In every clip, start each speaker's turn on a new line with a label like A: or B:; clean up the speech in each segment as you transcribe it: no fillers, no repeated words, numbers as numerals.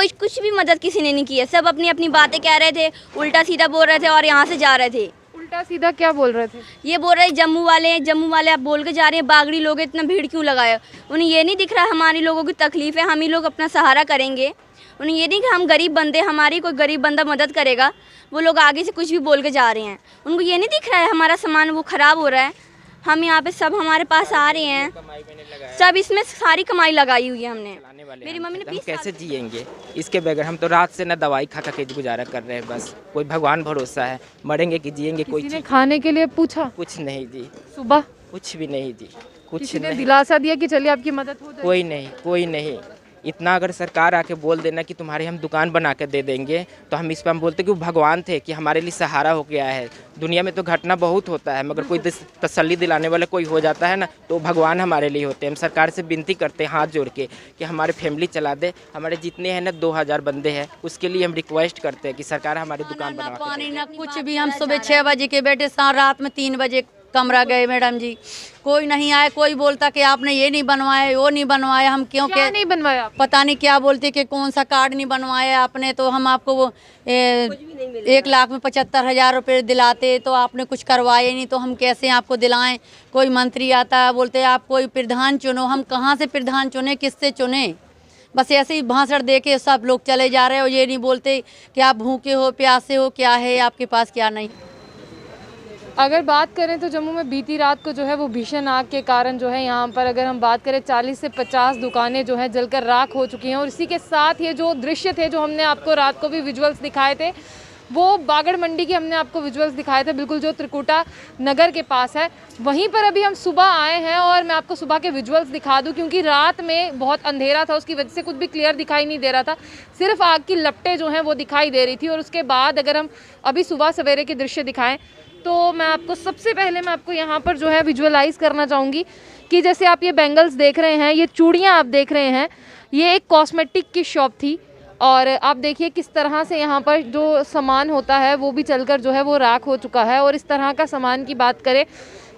A: कोई कुछ भी मदद किसी ने नहीं की है। सब अपनी अपनी बातें कह रहे थे, उल्टा सीधा बोल रहे थे और यहाँ से जा रहे थे।
B: उल्टा सीधा क्या बोल रहे थे?
A: ये बोल रहे जम्मू वाले आप बोल के जा रहे हैं, बागड़ी लोग इतना भीड़ क्यों लगाए। उन्हें ये नहीं दिख रहा हमारे लोगों की तकलीफ है, हम ही लोग अपना सहारा करेंगे। उन्हें ये नहीं कि हम गरीब बंदे, हमारी कोई गरीब बंदा मदद करेगा। वो लोग आगे से कुछ भी बोल के जा रहे हैं, उनको ये नहीं दिख रहा है हमारा सामान वो ख़राब हो रहा है। हम यहाँ पे सब हमारे पास आ रहे हैं, सब इसमें सारी कमाई लगाई हुई है हमने। मेरी मम्मी ने 20
C: कैसे जिएंगे इसके बगैर? हम तो रात से ना दवाई खा खा के गुजारा कर रहे हैं, बस कोई भगवान भरोसा है, मरेंगे कि जिएंगे कोई
B: किसी ने खाने के लिए पूछा?
C: कुछ नहीं दी,
B: सुबह
C: कुछ भी नहीं दी, कुछ
B: किसी ने
C: नहीं,
B: दिलासा दिया कि चलिए आपकी मदद हो जाएगी?
C: कोई नहीं। इतना अगर सरकार आके बोल देना कि तुम्हारी हम दुकान बना के दे देंगे तो हम इस पर हम बोलते कि वो भगवान थे कि हमारे लिए सहारा हो गया है। दुनिया में तो घटना बहुत होता है, मगर कोई तसल्ली दिलाने वाला कोई हो जाता है ना, तो भगवान हमारे लिए होते हैं। हम सरकार से विनती करते हैं हाथ जोड़ के कि हमारे फैमिली चला दे। हमारे जितने हैं ना 2000 बंदे हैं, उसके लिए हम रिक्वेस्ट करते हैं कि सरकार हमारी दुकान बना
D: पानी ना कुछ भी। हम सुबह 6 बजे के बैठे, रात में 3 बजे कमरा गए मैडम जी, कोई नहीं आए। कोई बोलता कि आपने ये नहीं बनवाया, वो नहीं बनवाया। हम क्यों
B: क्या नहीं बनवाया?
D: पता नहीं क्या बोलते कि कौन सा कार्ड नहीं बनवाया आपने, तो हम आपको वो 1,75,000 रुपये दिलाते, तो आपने कुछ करवाए नहीं, तो हम कैसे आपको दिलाएं। कोई मंत्री आता है बोलते आप कोई प्रधान चुनो। हम कहाँ से प्रधान चुने, किससे चुने? बस ऐसे ही भाषण दे के सब लोग चले जा रहे हो। ये नहीं बोलते कि आप भूखे हो, प्यासे हो, क्या है आपके पास क्या नहीं।
B: अगर बात करें तो जम्मू में बीती रात को जो है वो भीषण आग के कारण जो है यहाँ पर अगर हम बात करें 40 से 50 दुकानें जो हैं जलकर राख हो चुकी हैं। और इसी के साथ ये जो दृश्य थे जो हमने आपको रात को भी विजुअल्स दिखाए थे, वो बागड़ मंडी के हमने आपको विजुअल्स दिखाए थे, बिल्कुल जो त्रिकुटा नगर के पास है। वहीं पर अभी हम सुबह आए हैं और मैं आपको सुबह के विजुअल्स दिखा दूं, क्योंकि रात में बहुत अंधेरा था, उसकी वजह से कुछ भी क्लियर दिखाई नहीं दे रहा था, सिर्फ आग की लपटें जो हैं वो दिखाई दे रही थी। और उसके बाद अगर हम अभी सुबह सवेरे के दृश्य दिखाएं तो मैं आपको सबसे पहले मैं आपको यहाँ पर जो है विजुअलाइज़ करना चाहूँगी कि जैसे आप ये बैंगल्स देख रहे हैं, ये चूड़ियाँ आप देख रहे हैं, ये एक कॉस्मेटिक की शॉप थी। और आप देखिए किस तरह से यहाँ पर जो सामान होता है वो भी चलकर जो है वो राख हो चुका है। और इस तरह का सामान की बात करें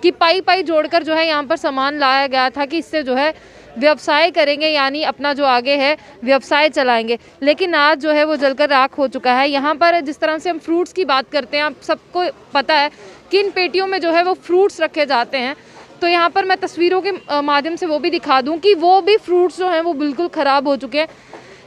B: कि पाई जोड़कर जो है यहाँ पर सामान लाया गया था कि इससे जो है व्यवसाय करेंगे, यानी अपना जो आगे है व्यवसाय चलाएंगे, लेकिन आज जो है वो जलकर राख हो चुका है। यहाँ पर जिस तरह से हम फ्रूट्स की बात करते हैं, आप सबको पता है कि इन पेटियों में जो है वो फ्रूट्स रखे जाते हैं। तो यहाँ पर मैं तस्वीरों के माध्यम से वो भी दिखा दूँ कि वो भी फ्रूट्स जो हैं वो बिल्कुल ख़राब हो चुके हैं।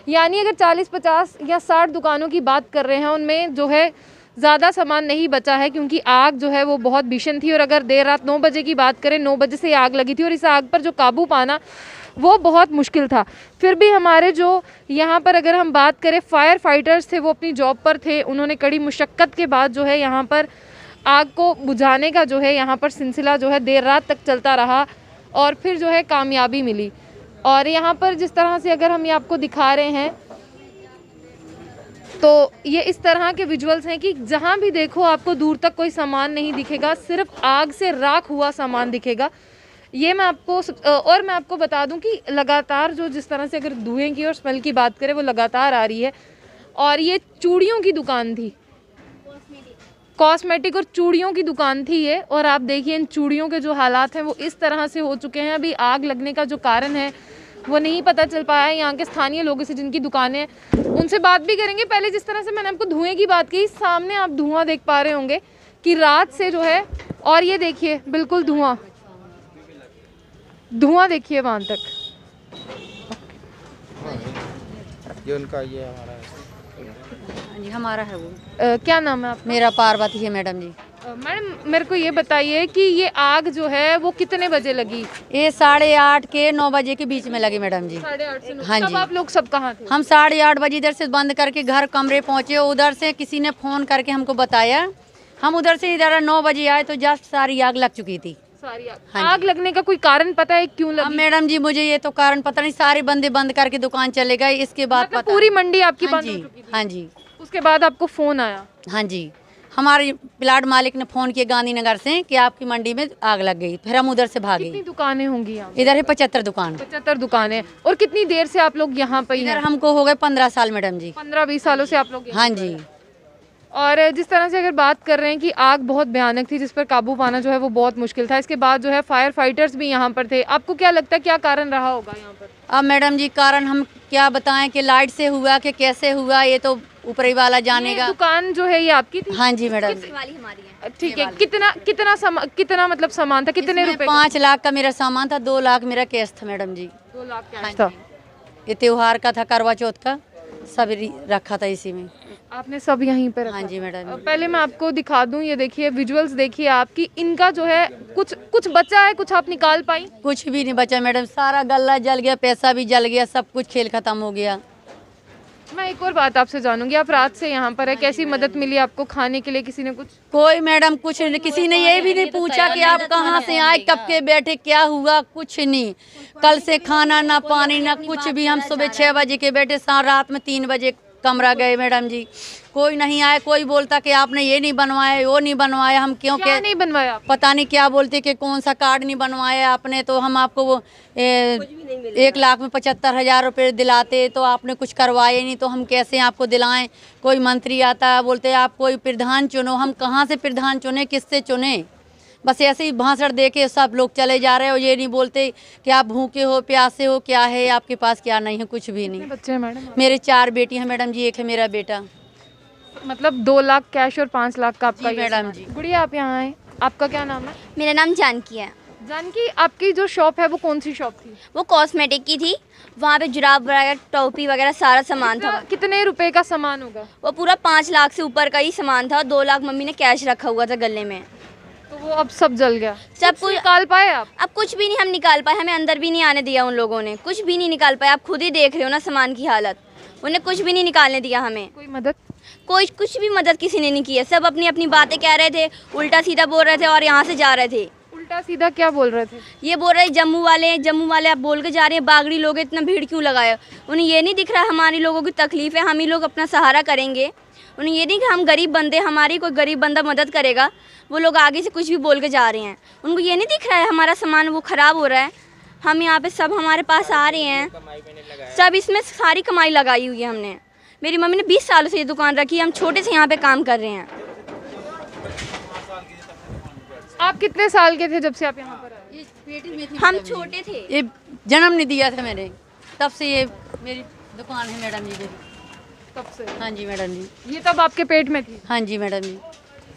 B: यानी अगर 40, 50 या 60 दुकानों की बात कर रहे हैं, उनमें जो है ज़्यादा सामान नहीं बचा है, क्योंकि आग जो है वो बहुत भीषण थी। और अगर देर रात 9 बजे की बात करें, 9 बजे से आग लगी थी और इस आग पर जो काबू पाना वो बहुत मुश्किल था। फिर भी हमारे जो यहाँ पर अगर हम बात करें फायर फाइटर्स थे, वो अपनी जॉब पर थे, उन्होंने कड़ी मुशक्क़त के बाद जो है यहाँ पर आग को बुझाने का जो है यहाँ पर सिलसिला जो है देर रात तक चलता रहा और फिर जो है कामयाबी मिली। और यहाँ पर जिस तरह से अगर हम ये आपको दिखा रहे हैं तो ये इस तरह के विजुअल्स हैं कि जहाँ भी देखो आपको दूर तक कोई सामान नहीं दिखेगा, सिर्फ आग से राख हुआ सामान दिखेगा। ये मैं आपको बता दूं कि लगातार जो जिस तरह से अगर धुएं की और स्मेल की बात करें वो लगातार आ रही है। और ये चूड़ियों की दुकान थी, कॉस्मेटिक और चूड़ियों की दुकान थी ये। और आप देखिए इन चूड़ियों के जो हालात हैं वो इस तरह से हो चुके हैं। अभी आग लगने का जो कारण है वो नहीं पता चल पाया है। यहाँ के स्थानीय लोगों से जिनकी दुकानें हैं उनसे बात भी करेंगे। पहले जिस तरह से मैंने आपको धुएं की बात की, सामने आप धुआं देख पा रहे होंगे कि रात से जो है, और ये देखिए बिल्कुल धुआं देखिए वहाँ तक।
C: ये उनका, ये हमारा
D: जी हमारा है वो।
B: क्या नाम है आपका?
D: मेरा पार्वती है मैडम जी।
B: मैडम मेरे को ये बताइए कि ये आग जो है वो कितने बजे लगी?
D: ये 8:30 के 9 बजे के बीच में लगी मैडम जी।
B: 8:30 से 9।
D: हाँ
B: तब
D: जी।
B: आप लोग सब कहाँ थे?
D: हम 8:30 बजे इधर से बंद करके घर कमरे पहुँचे, उधर से किसी ने फ़ोन करके हमको बताया, हम उधर से इधर 9 बजे आए तो जस्ट सारी आग लग चुकी थी।
B: सारी आग।
D: हाँ
B: आग लगने का कोई कारण पता है क्यों
D: अब
B: लगी?
D: मैडम जी मुझे ये तो कारण पता नहीं, सारे बंदे बंद करके दुकान चले गए, इसके बाद
B: मतलब
D: पता।
B: पूरी मंडी आपकी
D: हाँ
B: बंद हो
D: जी,
B: चुकी थी?
D: हाँ जी,
B: उसके बाद आपको फोन आया?
D: हाँ जी, हमारे प्लाट मालिक ने फ़ोन किया गांधीनगर से कि आपकी मंडी में आग लग गई। फिर हम उधर से भागे।
B: कितनी दुकानें होंगी यहाँ?
D: इधर है 75 दुकान।
B: 75 दुकानें। और कितनी देर से आप लोग यहाँ पे
D: इधर
B: हैं?
D: हमको हो गए 15 साल मैडम जी।
B: 15-20 सालों से आप लोग यहाँ
D: हाँ
B: पे
D: जी।
B: हैं। और जिस तरह से अगर बात कर रहे हैं कि आग बहुत भयानक थी जिस पर काबू पाना जो है वो बहुत मुश्किल था, इसके बाद जो है फायर फाइटर्स भी यहाँ पर थे, आपको क्या लगता है क्या कारण रहा होगा यहाँ पर?
D: अब मैडम जी कारण हम क्या बताएं कि लाइट से हुआ कि कैसे हुआ, ये तो ऊपर ही वाला
B: ये
D: जानेगा।
B: दुकान जो है ये आपकी थी?
D: हाँ जी मैडम।
A: वाली हमारी है।
B: ठीक है, कितना मतलब सामान था, कितने
D: इसमें
B: रुपए?
D: 5 लाख का मेरा सामान था, 2 लाख मेरा कैश था मैडम जी।
B: 2 लाख
D: हाँ
B: कैश था।
D: जी। ये त्योहार का था, करवा चौथ का, सब रखा था इसी में।
B: आपने सब यहीं पे रखा?
D: हाँ जी मैडम।
B: पहले मैं आपको दिखा दूं, ये देखिए विजुअल्स देखिए आपकी, इनका जो है कुछ बचा है, कुछ आप निकाल पाई?
D: कुछ भी नहीं बचा मैडम, सारा गल्ला जल गया, पैसा भी जल गया, सब कुछ खेल खत्म हो गया।
B: मैं एक और बात आपसे जानूंगी, आप रात से यहाँ पर है, कैसी मदद मिली आपको खाने के लिए? किसी ने कुछ?
D: कोई मैडम कुछ नहीं, किसी ने ये भी नहीं पूछा कि आप कहाँ से आए, कब के बैठे, क्या हुआ, कुछ नहीं। कल से खाना ना पानी ना कुछ भी, हम सुबह 6 बजे के बैठे, रात में 3 बजे कमरा गए मैडम जी। कोई नहीं आया, कोई बोलता कि आपने ये नहीं बनवाया, वो नहीं बनवाया, हम क्यों
B: क्या नहीं बनवाया आप?
D: पता नहीं क्या बोलते कि कौन सा कार्ड नहीं बनवाया आपने, तो हम आपको वो 1,75,000 रुपये दिलाते, तो आपने कुछ करवाए नहीं, तो हम कैसे आपको दिलाएं। कोई मंत्री आता बोलते आप कोई प्रधान चुनो, हम कहाँ से प्रधान चुने, किससे चुने। बस ऐसे ही भाषण दे के सब लोग चले जा रहे हो, ये नहीं बोलते कि आप भूखे हो, प्यासे हो, क्या है आपके पास, क्या नहीं है, कुछ भी नहीं।
B: बच्चे हैं मैडम?
D: मेरे 4 बेटी हैं मैडम जी, एक है मेरा बेटा।
B: मतलब 2 लाख कैश और 5 लाख का आपका
D: जी
B: ये
D: मैडम
B: सामान।
D: जी।
B: गुड़िया आप यहाँ आए, आपका क्या नाम है?
A: मेरा नाम जानकी है।
B: जानकी, आपकी जो शॉप है वो कौन सी शॉप थी?
A: वो कॉस्मेटिक की थी, वहाँ पे जुराब वगैरह, टोपी वगैरह सारा सामान था।
B: कितने रुपए का सामान होगा?
A: वो पूरा 5 लाख से ऊपर का ही सामान था। 2 लाख मम्मी ने कैश रखा हुआ था गले में।
B: तो वो अब सब जल गया?
A: सब
B: कुछ निकाल पाए आप?
A: अब कुछ भी नहीं हम निकाल पाए, हमें अंदर भी नहीं आने दिया उन लोगों ने, कुछ भी नहीं निकाल पाए। आप खुद ही देख रहे हो ना सामान की हालत, उन्हें कुछ भी नहीं निकालने दिया हमें।
B: कोई मदद?
A: कोई कुछ भी मदद किसी ने नहीं की है, सब अपनी अपनी बातें कह रहे थे, उल्टा सीधा बोल रहे थे और यहाँ से जा रहे थे।
B: उल्टा सीधा क्या बोल रहे थे?
A: ये बोल रहे जम्मू वाले आप बोल के जा रहे हैं, बागड़ी लोग इतना भीड़ क्यों लगाए। उन्हें ये नहीं दिख रहा हमारी लोगों की तकलीफ है, हम ही लोग अपना सहारा करेंगे। उन्हें ये नहीं कि हम गरीब बंदे, हमारी कोई गरीब बंदा मदद करेगा। वो लोग आगे से कुछ भी बोल के जा रहे हैं, उनको ये नहीं दिख रहा है हमारा सामान वो ख़राब हो रहा है। हम यहाँ पे सब हमारे पास आ रहे हैं, सब इसमें सारी कमाई लगाई हुई है हमने। मेरी मम्मी ने 20 सालों से ये दुकान रखी है, हम छोटे से यहाँ पे काम कर रहे हैं।
B: आप कितने साल के थे जब से आप यहाँ पर आए?
A: हम छोटे थे,
D: ये जन्म नहीं दिया था मैंने, तब से ये मेरी दुकान है मैडम जी मेरी।
B: तब से?
D: हाँ जी मैडम जी।
B: ये तब आपके पेट में थी?
D: हाँ जी मैडम जी।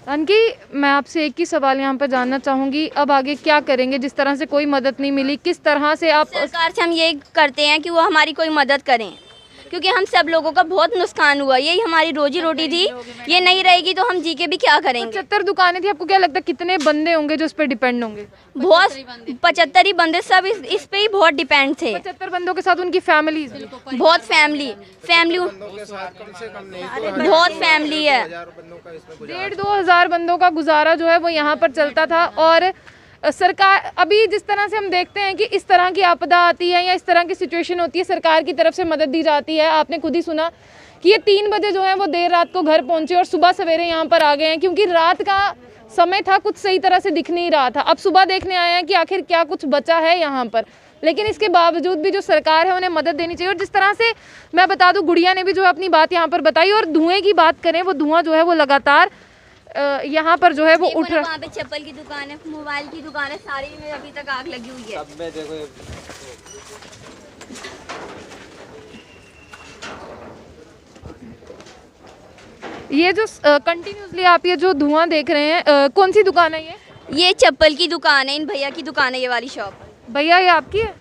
B: जानकी, मैं आपसे एक ही सवाल यहाँ पर जानना चाहूँगी, अब आगे क्या करेंगे? जिस तरह से कोई मदद नहीं मिली, किस तरह से आप?
A: सरकार से हम ये करते हैं कि वो हमारी कोई मदद करें, क्योंकि हम सब लोगों का बहुत नुकसान हुआ। यही हमारी रोजी रोटी थी, ये नहीं रहेगी तो हम जी के भी क्या करेंगे।
B: 75 दुकानें थी, आपको क्या लगता है कितने बंदे होंगे जो इस पर डिपेंड होंगे?
A: बहुत 75 ही बंदे, सब इस पे ही बहुत डिपेंड थे।
B: 75 बंदों के साथ उनकी फैमिलीज?
A: बहुत फैमिली बहुत फैमिली है।
B: 1,500-2 हज़ार बंदों का गुजारा जो है वो यहाँ पर चलता था। और सरकार, अभी जिस तरह से हम देखते हैं कि इस तरह की आपदा आती है या इस तरह की सिचुएशन होती है, सरकार की तरफ से मदद दी जाती है। आपने खुद ही सुना कि ये 3 बजे जो है वो देर रात को घर पहुंचे और सुबह सवेरे यहाँ पर आ गए हैं, क्योंकि रात का समय था, कुछ सही तरह से दिख नहीं रहा था। अब सुबह देखने आए हैं कि आखिर क्या कुछ बचा है यहाँ पर, लेकिन इसके बावजूद भी जो सरकार है उन्हें मदद देनी चाहिए। और जिस तरह से मैं बता दूं, गुड़िया ने भी जो है अपनी बात यहाँ पर बताई। और धुएँ की बात करें, वो धुआं जो है वो लगातार यहाँ पर जो है वो उठ रहा है।
A: वहाँ पे चप्पल की दुकान है, मोबाइल की दुकान है, सारी में अभी तक आग लगी हुई है।
C: सब में देखो
B: ये जो कंटिन्यूसली आप ये जो धुआं देख रहे हैं, कौन सी दुकान है
A: ये चप्पल की दुकान है, इन भैया की दुकान है, ये वाली शॉप।
B: भैया ये आपकी है?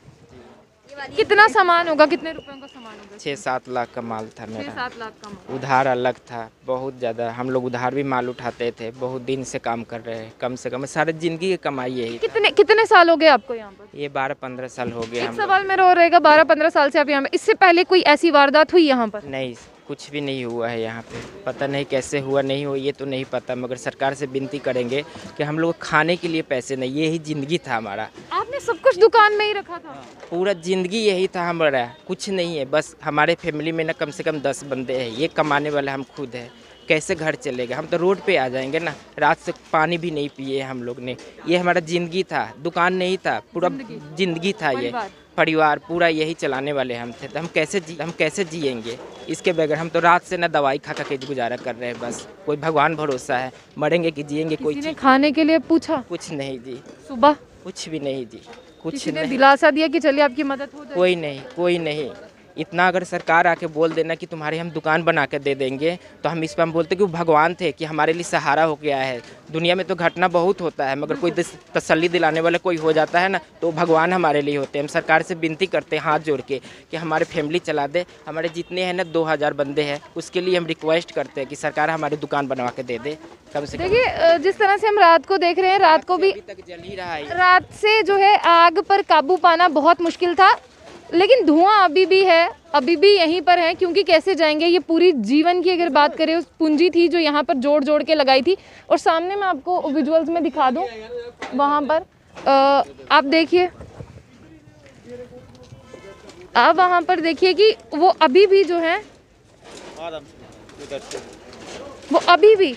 B: कितना सामान होगा, कितने रुपयों का सामान होगा?
C: 6-7 लाख का माल था मेरा।
B: 6-7 लाख का माल।
C: उधार अलग था, बहुत ज़्यादा। हम लोग उधार भी माल उठाते थे, बहुत दिन से काम कर रहे हैं, कम से कम सारी ज़िंदगी की कमाई यही था।
B: कितने साल हो गए आपको यहाँ पर?
C: ये 12-15 साल हो गए।
B: एक सवाल मेरा और रहेगा, 12-15 साल से आप यहाँ पर, इससे पहले कोई ऐसी वारदात हुई यहाँ पर?
C: नहीं, कुछ भी नहीं हुआ है यहाँ पे। पता नहीं कैसे हुआ, नहीं हुआ ये तो नहीं पता, मगर सरकार से विनती करेंगे कि हम लोग खाने के लिए पैसे नहीं, ये ही ज़िंदगी था हमारा।
B: आपने सब कुछ दुकान में ही रखा था?
C: पूरा ज़िंदगी यही था हमारा, कुछ नहीं है। बस हमारे फैमिली में ना कम से कम 10 बंदे हैं, ये कमाने वाले हम खुद हैं। कैसे घर चलेगा? हम तो रोड पे आ जाएंगे ना। रात से पानी भी नहीं पिए हम लोग ने। ये हमारा ज़िंदगी था, दुकान नहीं था, पूरा ज़िंदगी था ये परिवार पूरा यही चलाने वाले हम थे, तो हम कैसे जिएंगे इसके बगैर। हम तो रात से ना दवाई खा के गुजारा कर रहे हैं, बस कोई भगवान भरोसा है, मरेंगे कि जिएंगे कोई
B: किसी ने खाने के लिए पूछा?
C: कुछ नहीं जी,
B: सुबह
C: कुछ भी नहीं जी, कुछ
B: किसी ने
C: नहीं,
B: दिलासा दिया कि चलिए आपकी मदद हो जाएगी?
C: कोई नहीं। इतना अगर सरकार आके बोल देना कि तुम्हारी हम दुकान बना के दे देंगे, तो हम इस पर हम बोलते कि वो भगवान थे कि हमारे लिए सहारा हो गया है। दुनिया में तो घटना बहुत होता है, मगर कोई तसल्ली दिलाने वाला कोई हो जाता है ना, तो भगवान हमारे लिए होते हैं। हम सरकार से विनती करते हैं हाथ जोड़ के कि हमारे फैमिली चला दे, हमारे जितने हैं ना 2000 बंदे हैं, उसके लिए हम रिक्वेस्ट करते हैं कि सरकार हमारी दुकान बनवा के दे दे कम से कम।
B: देखिए जिस तरह से हम रात को देख रहे हैं, रात को भी
C: अभी तक जल ही रहा है।
B: रात से जो है आग पर काबू पाना बहुत मुश्किल था, लेकिन धुआं अभी भी है, अभी भी यहीं पर है, क्योंकि कैसे जाएंगे। ये पूरी जीवन की अगर बात करें, उस पूंजी थी जो यहाँ पर जोड़ जोड़ के लगाई थी। और सामने मैं आपको विजुअल्स में दिखा दूँ, वहाँ पर आप देखिए, आप वहाँ पर देखिए कि वो अभी भी जो है, वो अभी भी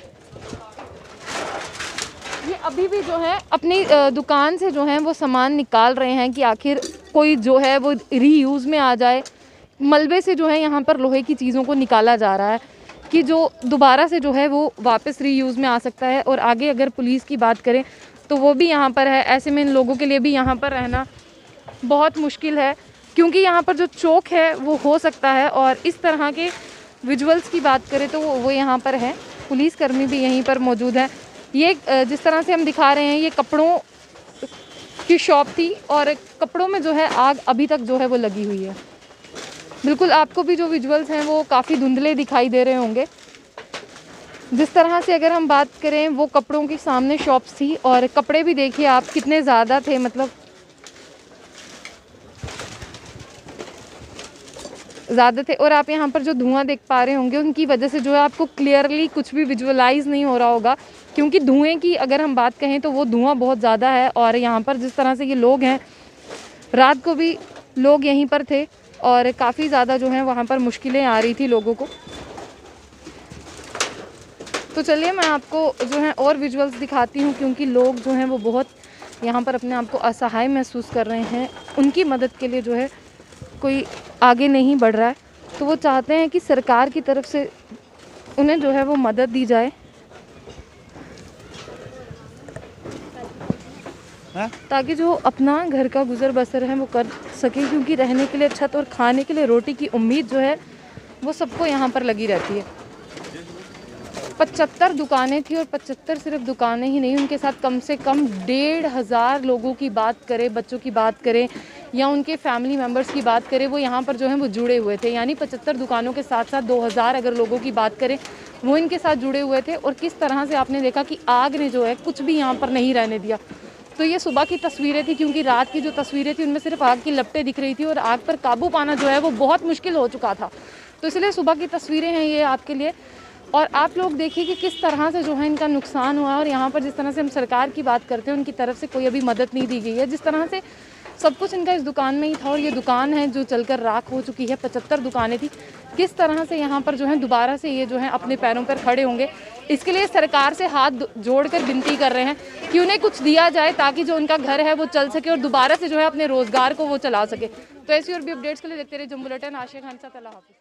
B: ये अभी भी जो है अपनी दुकान से जो है वो सामान निकाल रहे हैं कि आखिर कोई जो है वो रीयूज़ में आ जाए। मलबे से जो है यहाँ पर लोहे की चीज़ों को निकाला जा रहा है कि जो दोबारा से जो है वो वापस रीयूज़ में आ सकता है। और आगे अगर पुलिस की बात करें तो वो भी यहाँ पर है। ऐसे में इन लोगों के लिए भी यहाँ पर रहना बहुत मुश्किल है, क्योंकि यहाँ पर जो चौक है वो हो सकता है। और इस तरह के विजुअल्स की बात करें तो वो यहाँ पर है, पुलिसकर्मी भी यहीं पर मौजूद है। ये जिस तरह से हम दिखा रहे हैं, ये कपड़ों की शॉप थी और कपड़ों में जो है आग अभी तक जो है वो लगी हुई है। बिल्कुल आपको भी जो विजुअल्स हैं वो काफ़ी धुंधले दिखाई दे रहे होंगे। जिस तरह से अगर हम बात करें, वो कपड़ों की सामने शॉप्स थी और कपड़े भी देखिए आप कितने ज़्यादा थे, मतलब ज़्यादा थे। और आप यहाँ पर जो धुआं देख पा रहे होंगे, उनकी वजह से जो है आपको क्लियरली कुछ भी विजुअलाइज नहीं हो रहा होगा, क्योंकि धुएं की अगर हम बात कहें तो वो धुआं बहुत ज़्यादा है। और यहाँ पर जिस तरह से ये लोग हैं, रात को भी लोग यहीं पर थे और काफ़ी ज़्यादा जो है वहाँ पर मुश्किलें आ रही थी लोगों को। तो चलिए मैं आपको जो है और विजुअल्स दिखाती हूँ, क्योंकि लोग जो हैं वो बहुत यहाँ पर अपने आप को असहाय महसूस कर रहे हैं। उनकी मदद के लिए जो है कोई आगे नहीं बढ़ रहा है, तो वो चाहते हैं कि सरकार की तरफ से उन्हें जो है वो मदद दी जाए, ताकि जो अपना घर का गुजर बसर है वो कर सके। क्योंकि रहने के लिए छत और खाने के लिए रोटी की उम्मीद जो है वो सबको यहाँ पर लगी रहती है। 75 दुकानें थी और 75 सिर्फ दुकानें ही नहीं, उनके साथ कम से कम 1,500 लोगों की बात करें, बच्चों की बात करें या उनके फैमिली मेम्बर्स की बात करें, वो यहाँ पर जो है वो जुड़े हुए थे। यानी 75 दुकानों के साथ साथ 2,000 अगर लोगों की बात करें, वो इनके साथ जुड़े हुए थे। और किस तरह से आपने देखा कि आग ने जो है कुछ भी यहाँ पर नहीं रहने दिया। तो ये सुबह की तस्वीरें थी, क्योंकि रात की जो तस्वीरें थी उनमें सिर्फ आग की लपटें दिख रही थी और आग पर काबू पाना जो है वो बहुत मुश्किल हो चुका था। तो इसलिए सुबह की तस्वीरें हैं ये आपके लिए। और आप लोग देखिए कि किस तरह से जो है इनका नुकसान हुआ। और यहाँ पर जिस तरह से हम सरकार की बात करते हैं, उनकी तरफ से कोई अभी मदद नहीं दी गई है। जिस तरह से सब कुछ इनका इस दुकान में ही था, और ये दुकान है जो चलकर राख हो चुकी है। 75 दुकानें थी। किस तरह से यहाँ पर जो है दोबारा से ये जो है अपने पैरों पर खड़े होंगे, इसके लिए सरकार से हाथ जोड़कर विनती कर रहे हैं कि उन्हें कुछ दिया जाए, ताकि जो उनका घर है वो चल सके और दोबारा से जो है अपने रोज़गार को वो चला सके। तो ऐसी और भी अपडेट्स के लिए देखते रहिए जम्मू बुलेटिन। आशिया खान साथ, अल्लाह हाफिज़।